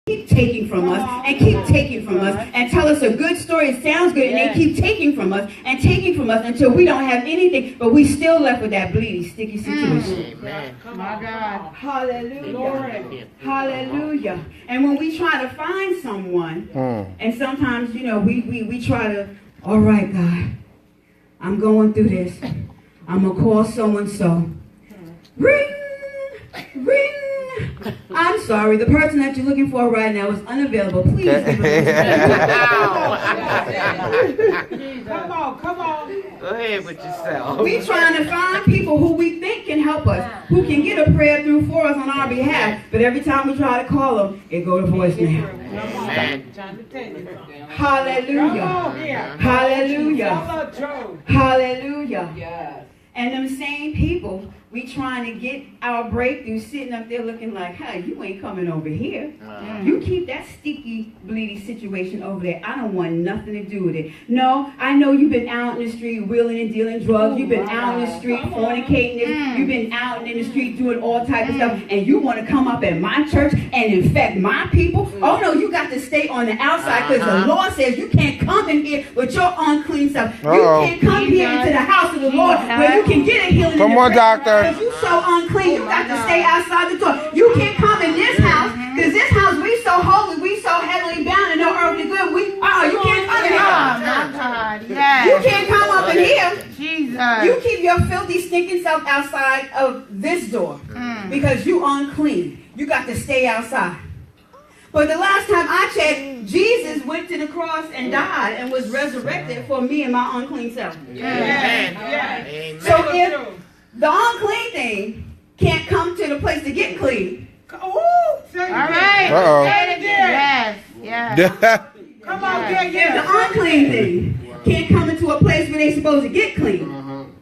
keep taking from us and keep taking from us and tell us a good story. It sounds good, and they keep taking from us and taking from us until we don't have anything, but we still left with that bleedy, sticky situation. Amen. My God. Hallelujah. Hallelujah. And when we try to find someone, and sometimes, you know, we try to, all right, God, I'm going through this. I'm going to call so-and-so. Ring, ring. I'm sorry, the person that you're looking for right now is unavailable. Please give Come on, come on. Go ahead with yourself. We trying to find people who we think can help us, who can get a prayer through for us on our behalf. But every time we try to call them, it go to voicemail. Amen. Hallelujah. Hallelujah. Hallelujah. And them same people, we trying to get our breakthrough sitting up there looking like, hey, you ain't coming over here. You keep that sticky, bleedy situation over there. I don't want nothing to do with it. No, I know you've been out in the street wheeling and dealing drugs. You've been out in the street fornicating. You've been out in the street doing all types of stuff. And you want to come up at my church and infect my people? Oh, no, you got to stay on the outside because the Lord says you can't come in here with your unclean stuff. You can't come here into the house of the Lord where you can get a healing. Come on, doctor. Because you so unclean, you got to stay outside the door. You can't come in this house, because this house, we so holy, we so heavily bound and no earthly good. You can't come in here. You can't come up in here. Jesus. You keep your filthy, stinking self outside of this door, because you unclean. You got to stay outside. But the last time I checked, Jesus went to the cross and died and was resurrected for me and my unclean self. Amen. So if the unclean thing can't come to the place to get clean. All right. Uh-oh. Say it again. Yes. Come on, If the unclean thing can't come into a place where they're supposed to get clean,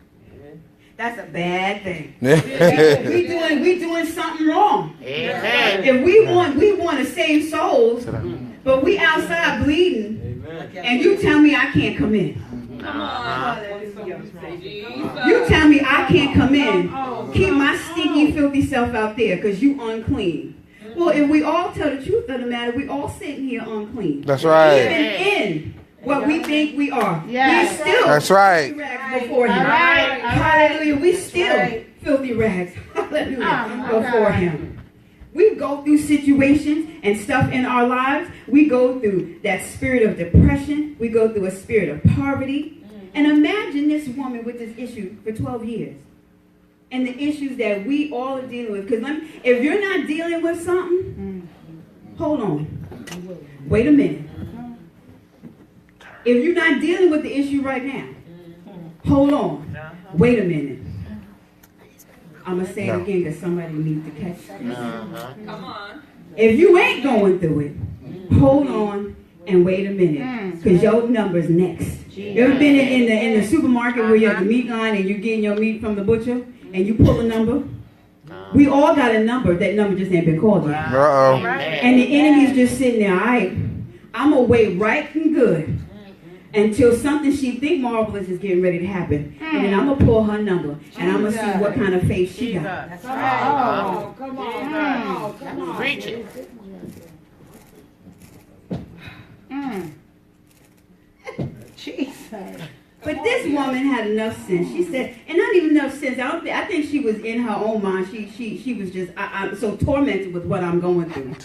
that's a bad thing. we doing something wrong. Amen. If we want to save souls, but we outside bleeding, and you tell me I can't come in. You tell me I can't come in. Keep my stinky, filthy self out there because you unclean. Well, if we all tell the truth of the matter, we all sitting here unclean. That's right. Even in what we think we are. Yes. We still That's right. filthy rags before him. Right. Hallelujah. We still filthy rags. Hallelujah. Before him. We go through situations and stuff in our lives. We go through that spirit of depression. We go through a spirit of poverty. And imagine this woman with this issue for 12 years. And the issues that we all are dealing with. Because if you're not dealing with something, hold on. Wait a minute. If you're not dealing with the issue right now, hold on. Wait a minute. I'm going to say it again because somebody needs to catch this. Come on. If you ain't going through it, hold on and wait a minute because your number's next. You ever been in the supermarket where you're at the meat line and you're getting your meat from the butcher and you pull a number? We all got a number. That number just ain't been called yet. Uh-oh. And the enemy's just sitting there. All right, I'm going to wait right and good until something she think marvelous is getting ready to happen. And then I'm going to pull her number. And I'm going to see what kind of faith she got. That's right. Come on. Preach it. Jesus. But this woman had enough sense. She said, and not even enough sense. I think she was in her own mind. She was just, I'm so tormented with what I'm going through.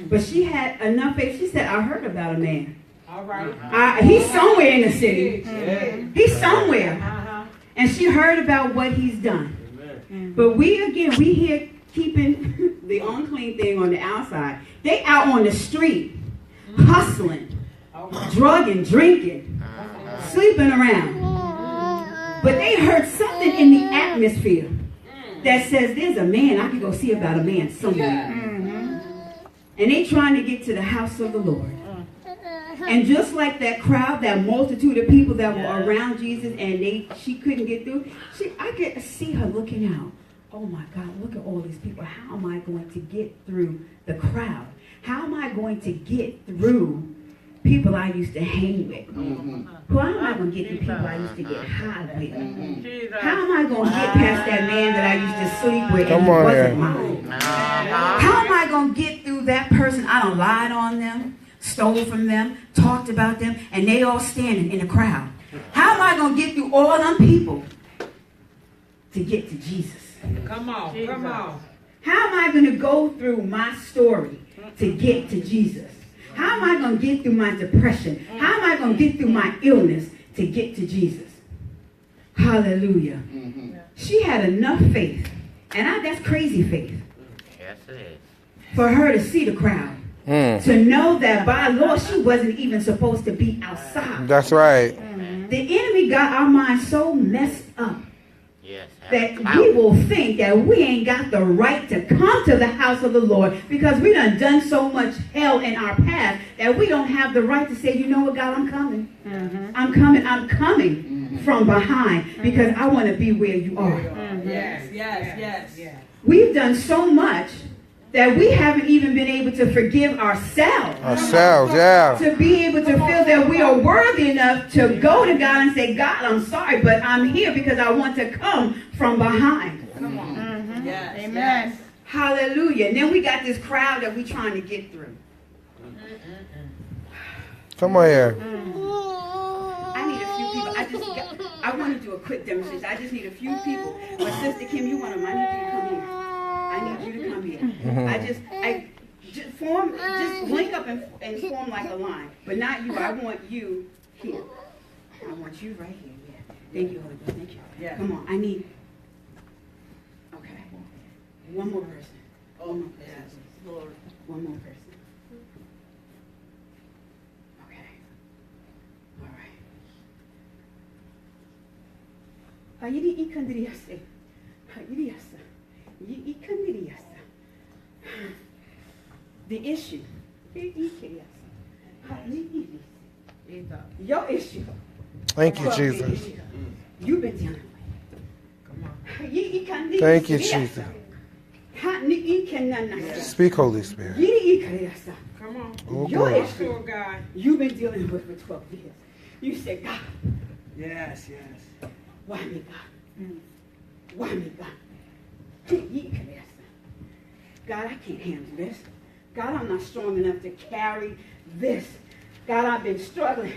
But she had enough faith. She said, I heard about a man. All right. He's somewhere in the city. He's somewhere. And she heard about what he's done. But we here keeping the unclean thing on the outside. They out on the street, hustling, drugging, drinking, sleeping around. But they heard something in the atmosphere that says there's a man. I can go see about a man somewhere. And they trying to get to the house of the Lord. And just like that crowd, that multitude of people that were around Jesus, and she couldn't get through, I could see her looking out. Oh my God, look at all these people. How am I going to get through the crowd? How am I going to get through people I used to hang with? How am I going to get through people I used to get high with? How am I going to get past that man that I used to sleep with and he wasn't mine? How am I going to get through that person. I done lied on them, stole from them, talked about them, and they all standing in the crowd. How am I going to get through all them people to get to Jesus? Come on, come on. How am I going to go through my story to get to Jesus? How am I going to get through my depression? How am I going to get through my illness to get to Jesus? Hallelujah. She had enough faith, and that's crazy faith, Yes, it is. for her to see the crowd, to know that by law she wasn't even supposed to be outside. That's right. The enemy got our minds so messed up Yes. that we will think that we ain't got the right to come to the house of the Lord because we done so much hell in our past that we don't have the right to say, you know what, God, I'm coming. I'm coming from behind because I want to be where you are. Yes. We've done so much that we haven't even been able to forgive ourselves. To be able to feel that we are worthy enough to go to God and say, God, I'm sorry, but I'm here because I want to come from behind. Come on. Yes. Amen. Hallelujah. And then we got this crowd that we're trying to get through. Come on here. I need a few people. I want to do a quick demonstration. I just need a few people. But Sister Kim, you want them. I need you to come here. I need you to come here. Just link up and form like a line. But not you. I want you here. I want you right here. Yeah. Thank you, Holy Ghost. Thank you. Yeah. Come on. I need. Okay. One more person. One more person. Yes, Lord. One more person. Okay. All right. Hayiri ikandriyase. Hayiriyasa. Ikandriyasa. The issue. Your issue. Thank you, Jesus. You've been dealing with. Come on. Thank you, Jesus. Yes. Speak, Holy Spirit. Come on. Oh, Your boy. issue, Oh, God. you've been dealing with for 12 years. You said, God, Yes. why me, God? Why me, God? God, I can't handle this. God, I'm not strong enough to carry this. God, I've been struggling.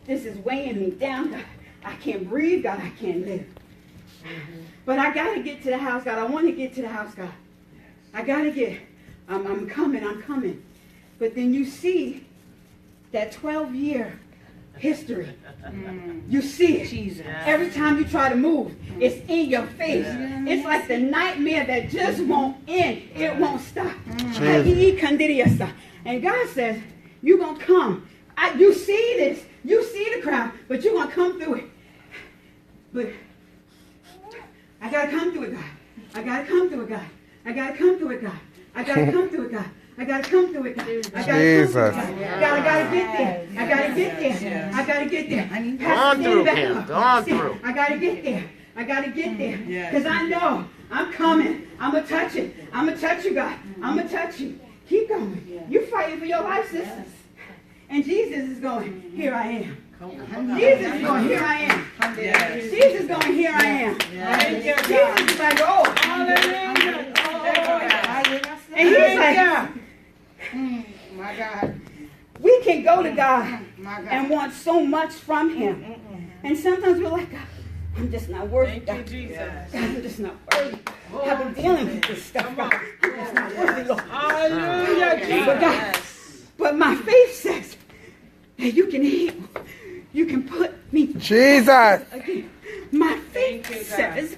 This is weighing me down. God, I can't breathe. God, I can't live. But I got to get to the house, God. I want to get to the house, God. I got to get, I'm coming. But then you see that 12-year history. You see it. Jesus. Every time you try to move, it's in your face. It's like the nightmare that just won't end. It won't stop. And God says, you're going to come. You see this. You see the crowd, but you're going to come through it. But I got to come through it, God. I got to come through it, God. I got to come through it, God. I got to come through it, God. I got to come through it, God. I got to come through it, God. God, I got to get there. I got to get there. I got to get there. Go on through, Kim. Go on through. I got to get there. I got to get there. Because I know I'm coming. I'm going to touch it. I'm going to touch you, God. I'm going to touch you. Keep going. You're fighting for your life, sisters. And Jesus is going, here I am. Jesus is going, here I am. Jesus is going, here I am. Jesus is like, oh, hallelujah. And he's like, My God. we can go to God My God. and want so much from him. And sometimes we're like, God, I'm just not worthy. God, I'm just not worthy. I've been dealing with this stuff. God. I'm just not worthy, Lord. Hallelujah. But God, but my faith says that you can heal. You can put me Jesus. again. My faith says,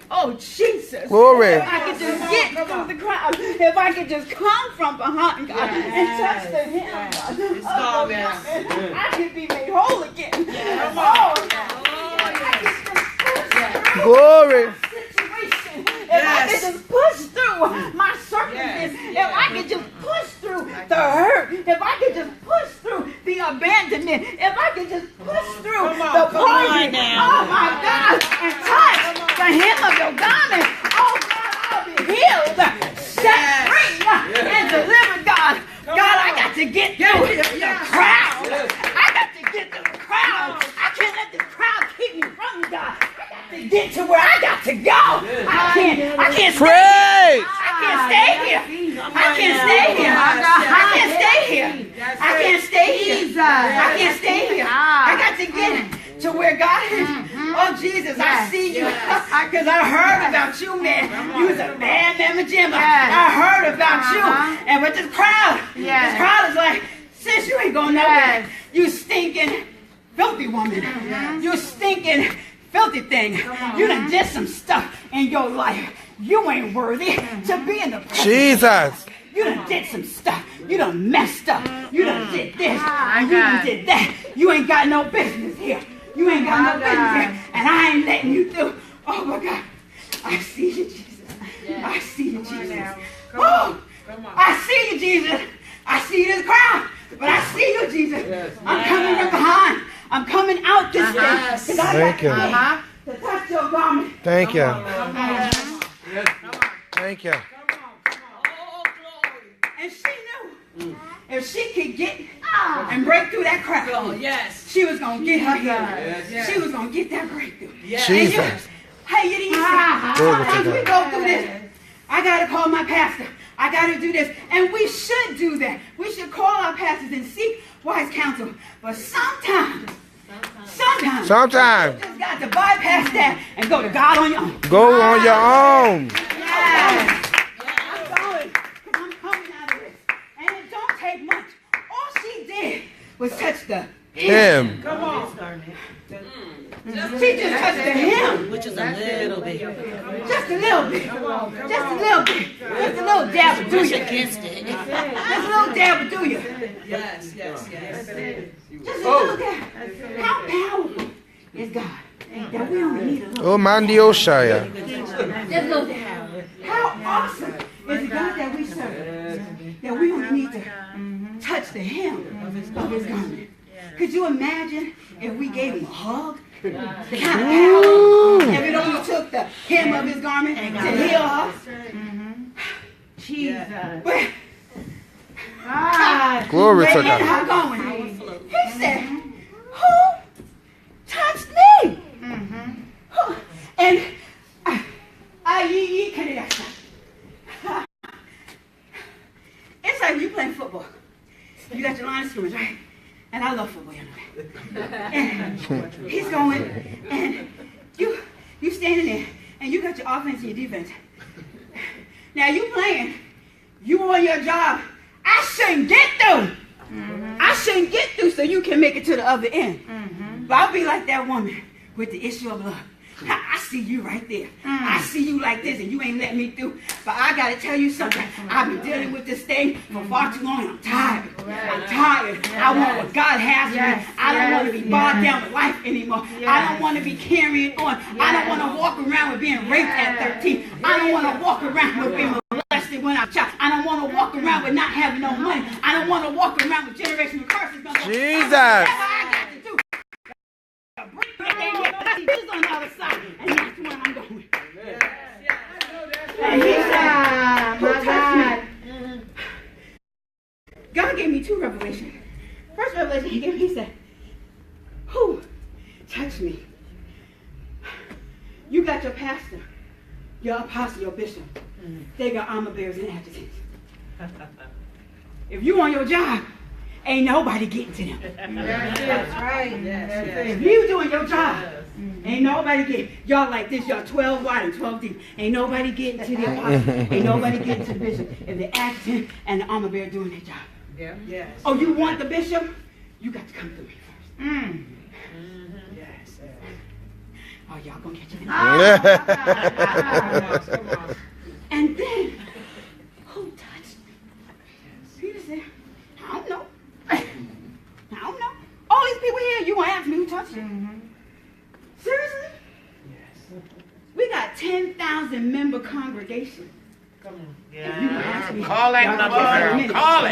oh Jesus, Glory. if I could just get through the crowd, if I could just come from behind God and touch the hem, God, I could be made whole again. Oh, Glory. situation. If I could just push through my circumstances, if I could just push through the hurt, if I could just push through the abandonment, if I could just push through the poison, oh my God, and touch the hem of your garment, oh God, I'll be healed, set free, and delivered, God. God, I got to get through the crowd. I got to get through the crowd. I can't let the crowd keep me from God. To get to where I got to go. I can't stay here. I can't stay here. I can't stay here. I can't stay here. I can't stay here. I can't stay here. I got to get to where God is. Oh, Jesus, I see you. Because I heard about you, man. You was a bad mamma jamma. I heard about you. And with this crowd is like, sis, you ain't going nowhere. You stinking, filthy woman. You stinking, filthy thing. You done did some stuff in your life. You ain't worthy to be in the presence. Jesus. You done did some stuff. You done messed up. You done did this. And you done did that. You ain't got no business here. You ain't got no business here. And I ain't letting you through. Oh my God. I see you, Jesus. I see you, Jesus. Oh, I see you, Jesus. I see this crowd. But I see you, Jesus. I'm coming from behind. I'm coming out this way. Thank you. To touch your garment. Thank you. Thank you. And she knew if she could get and break through that crowd, she was going to get her healing. She was going to get that breakthrough. Jesus. Hey, you didn't sometimes we go through this. I got to call my pastor. I got to do this. And we should do that. We should call our pastors and seek wise counsel. But sometimes you just got to bypass that and go to God on your own. Go on your own. I'm going. I'm coming out of this. And it don't take much. All she did was touch the Him. Come on. She just touched the hem. Which is a little bit. Just a little bit. Just a little bit. Just a little dab will do Push you. against it. Just a little dab will do you. Yes. Just a little dab. How powerful is God? That we only need a little. Oh, Mandio Shaya. Just a little dab. How awesome is the God that we serve? That we only need to touch the hem of his garment. Could you imagine if we gave him a hug? The kind of power. If it only took the hem of his garment to heal us. Jesus. But Glory to they God. ended up going. He said, who touched me? And it's like you playing football. You got your line of scrimmage, right? And I love football, you know. And he's going, and you standing there, and you got your offense and your defense. Now you playing, you on your job. I shouldn't get through. I shouldn't get through so you can make it to the other end. But I'll be like that woman with the issue of blood. I see you right there. I see you like this and you ain't letting me through. But I got to tell you something. I've been dealing with this thing for far too long and I'm tired. I'm tired. I want what God has for me. I don't want to be bogged down with life anymore. I don't want to be carrying on. I don't want to walk around with being raped at 13. I don't want to walk around with being molested when I'm a child. I don't want to walk around with not having no money. I don't want to walk around with generational curses. Jesus. That's what I got to do. He's on the other side, and that's where I'm going. And he said, who touched me? God gave me 2 revelations. First revelation he gave me, he said, who touched me? You got your pastor, your apostle, your bishop. They got armor bearers and adjutants. If you on your job, ain't nobody getting to them. That's right. If you doing your job, ain't nobody getting. Y'all like this, y'all 12 wide and 12 deep. Ain't nobody getting to the apostle. Ain't nobody getting to the bishop. If the adjutant and the armor bearer doing their job. Yes. Oh, you want the bishop? You got to come through me first. Yes. Oh, y'all gonna catch it. Come on. And then, who touched me? Peter said, I don't know. I don't know. All these people here, you gonna ask me who touched you? Seriously? Yes. We got 10,000 member congregation. Come on. And you gonna ask me? Call that Y'all number, gonna girl. minute. Call it.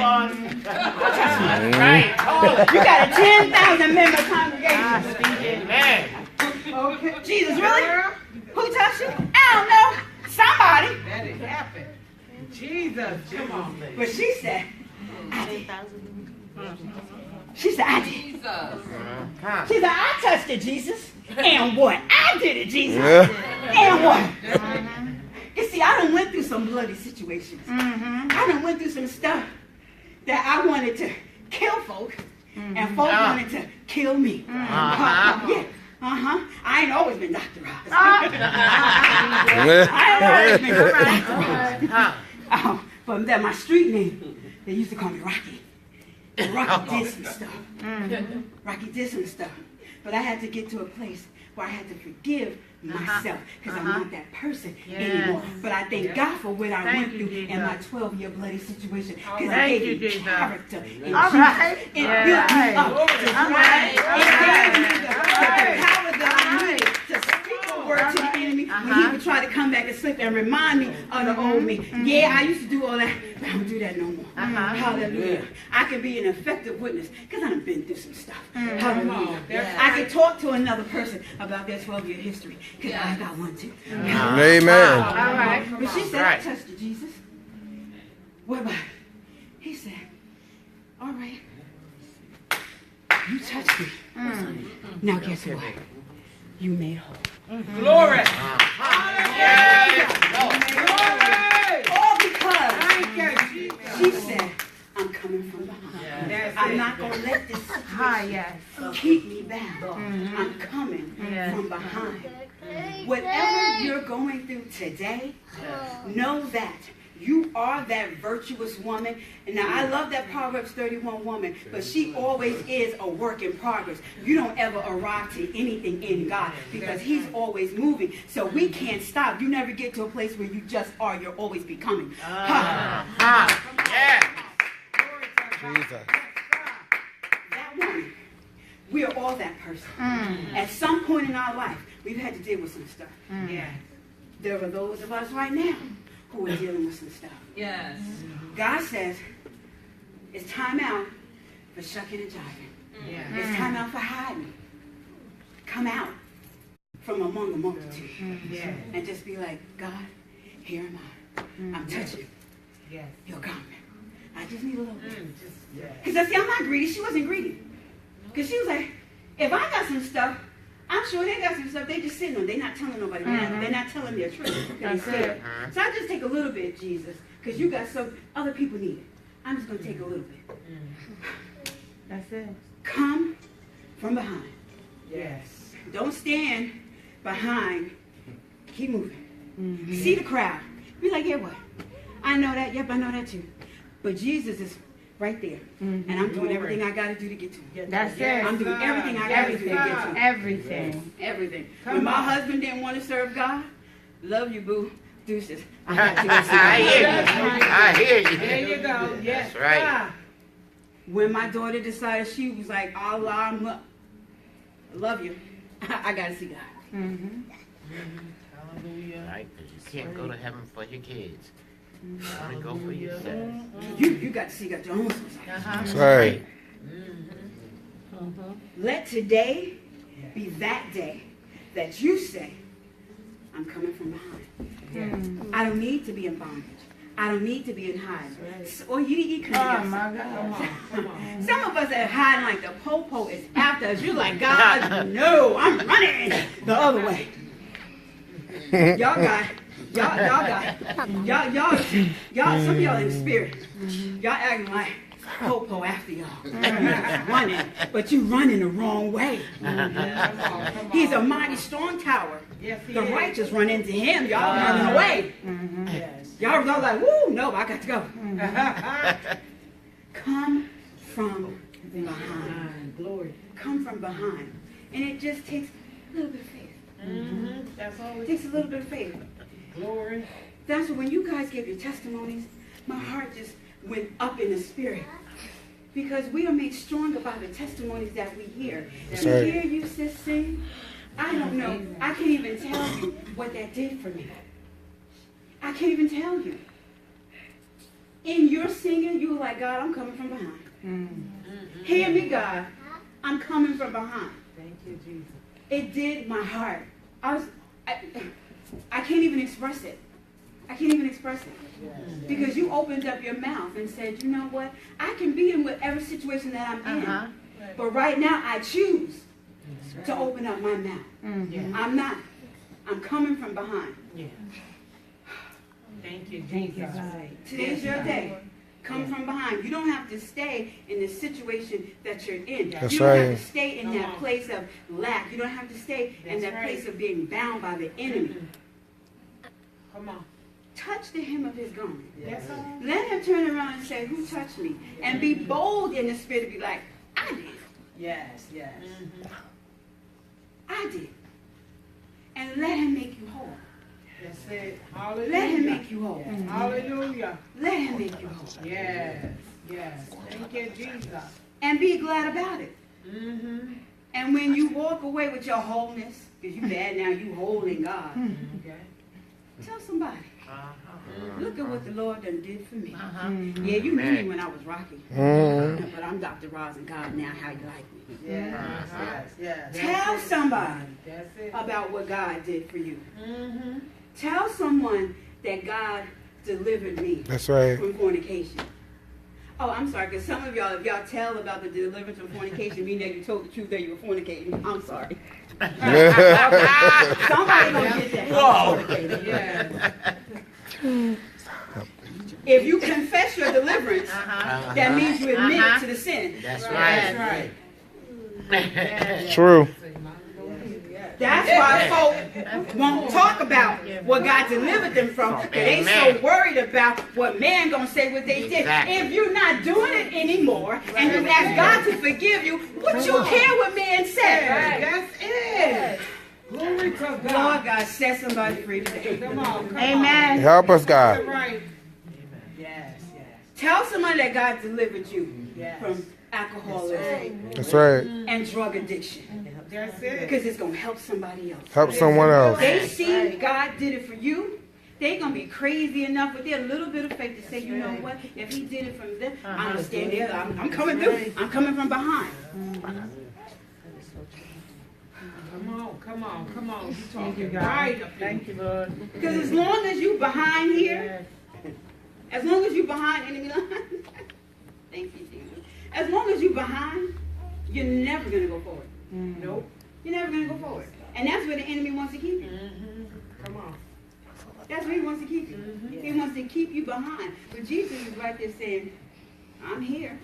Right, call it. You got a 10,000 member congregation. Amen. Okay. Jesus, really? Who touched you? I don't know. Somebody. That it happened. Jesus. Come on. But she said, I did. She said, I did. She said, I touched it, Jesus. And what? I did it, Jesus. And what? You See, I done went through some bloody situations. I done went through some stuff that I wanted to kill folk, and folk wanted to kill me. Yeah. I ain't always been Dr. Ross. I ain't always been Dr. Ross. But that my street name, they used to call me Rocky. Rocky did some stuff. Rocky did some stuff. But I had to get to a place where I had to forgive myself because I'm not that person anymore. But I thank God for what I went through in my 12-year bloody situation because it gave me character and Jesus. It built me up to thrive. It gave me the power that I needed to speak a word to the enemy when he would try to come back and slip and remind me of the old me. Yeah, I used to do all that, but I don't do that no more. Hallelujah. I can be an effective witness because I've been through some stuff. Hallelujah. I can talk to another person about their 12-year history because I got one too. Amen. All right. But she said, I touched you, Jesus. What about it? He said, all right. You touched me. Now guess what? You made whole. Glory. All because she said, I'm coming from behind. I'm not going to let this situation keep me back. I'm coming from behind. Whatever you're going through today, know that you are that virtuous woman. And now I love that Proverbs 31 woman, but she always is a work in progress. You don't ever arrive to anything in God because he's always moving. So we can't stop. You never get to a place where you just are. You're always becoming. Jesus. That woman, we are all that person. At some point in our life, we've had to deal with some stuff. There are those of us right now who are dealing with some stuff. Yes. God says, it's time out for shucking and jiving. It's time out for hiding. Come out from among the multitude. And just be like, God, here am I. I'm touching your garment. I just need a little bit. Because see, I'm not greedy. She wasn't greedy. Because she was like, if I got some stuff, I'm sure they got some stuff they just sitting on. They're not telling nobody. They're not telling their truth. They're scared. So I just take a little bit, Jesus, because you got some other people need it. I'm just going to take a little bit. That's it. Come from behind. Yes. Don't stand behind. Keep moving. See the crowd. Be like, yeah, what? I know that. Yep, I know that too. But Jesus is right there. And I'm doing everything I got to do to get to him. That's it. I'm doing everything I got to do to get to him. Everything. Everything. When my husband didn't want to serve God, love you, boo. Deuces. I got to go see God. I hear you. There you go. Yes. That's right. When my daughter decided she was like, Allah, I love you, I got to see God. Hallelujah. Right, because you can't go to heaven for your kids. You want to go for yourself. You got to see God. Your own son. That's right. Let today be that day that you say, I'm coming from behind. I don't need to be in bondage. I don't need to be in hiding. Or you couldn't Oh, my God. Some of us are hiding like the po-po is after us. You're like, God, no, I'm running the other way. Y'all, some of y'all in the spirit. Y'all acting like po-po after y'all. Running, but you running the wrong way. He's a mighty strong tower. Yes, he The is. righteous run into him. Y'all running away. Yes. Y'all like, woo, no, I got to go. Come from behind. Glory. Come from behind. And it just takes a little bit of faith. That's all It takes a little bit of faith. glory. That's when you guys gave your testimonies, my heart just went up in the spirit. Because we are made stronger by the testimonies that we hear. That's To right. hear you, sis, sing, I don't know. I can't even tell you what that did for me. I can't even tell you. In your singing, you were like, God, I'm coming from behind. Hear me, God. I'm coming from behind. Thank you, Jesus. It did my heart. I can't even express it. I can't even express it. Because you opened up your mouth and said, you know what? I can be in whatever situation that I'm in. But right now, I choose to open up my mouth. I'm not. I'm coming from behind. Yeah. Thank you, Jesus. Today's your day. Come from behind. You don't have to stay in the situation that you're in. That's you don't right. have to stay in that place of lack. You don't have to stay in that place of being bound by the enemy. Come on. Touch the hem of his garment. Yes, sir. Let him turn around and say, who touched me? And be bold in the spirit to be like, I did. Yes, yes. I did. And let him make you whole. That's it. Hallelujah. Let him make you whole. Hallelujah. Let him make you whole. Yes, yes. Thank you, Jesus. And be glad about it. Mm-hmm. And when you walk away with your wholeness, because you bad now, you whole in God, Okay. tell somebody, look at what the Lord done did for me. Uh-huh. Yeah, you knew me when I was rocky. Mm. But I'm Dr. Roz and God now, how you like me. Yes, yes, yes. Tell somebody That's it. about what God did for you. Mm-hmm. Tell someone that God delivered me That's right. from fornication. Oh, I'm sorry, because some of y'all, if y'all tell about the deliverance from fornication, meaning that you told the truth that you were fornicating. I'm sorry. Somebody gonna get that. Whoa. Yes. If you confess your deliverance, that means you admit it to the sin. That's That's right. right. True. That's why folk won't talk about what God delivered them from. They so worried about what man gonna say what they did. Exactly. If you're not doing it anymore and you ask God to forgive you, what you care what man said? That's it. Glory to God. Lord God, set somebody free today. Come on. Come Amen. Help us, on. God. Right. Yes, yes. Tell somebody that God delivered you Yes. from alcoholism That's right. and drug addiction. That's it. Because it's going to help somebody else. Help someone else. They see God did it for you. They're going to be crazy enough with their little bit of faith to say, you know what? If he did it from them, I'm going to stand there. I'm coming through. I'm coming from behind. Come on. You talking right up there. Thank you, Lord. Because as long as you behind here, as long as you behind enemy line, thank you, Jesus. As long as you behind, you're never going to go forward. Nope. You're never going to go forward. And that's where the enemy wants to keep you. Come on. That's where he wants to keep you. He wants to keep you behind. But Jesus is right there saying, I'm here.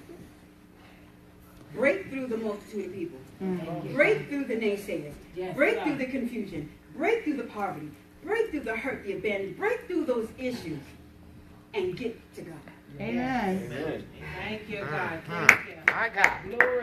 Break through the multitude of people. Break through the naysayers. Break through the confusion. Break through the poverty. Break through the hurt, the abandonment. Break through those issues and get to God. Amen. Thank you, God. Thank you. My God. Glory.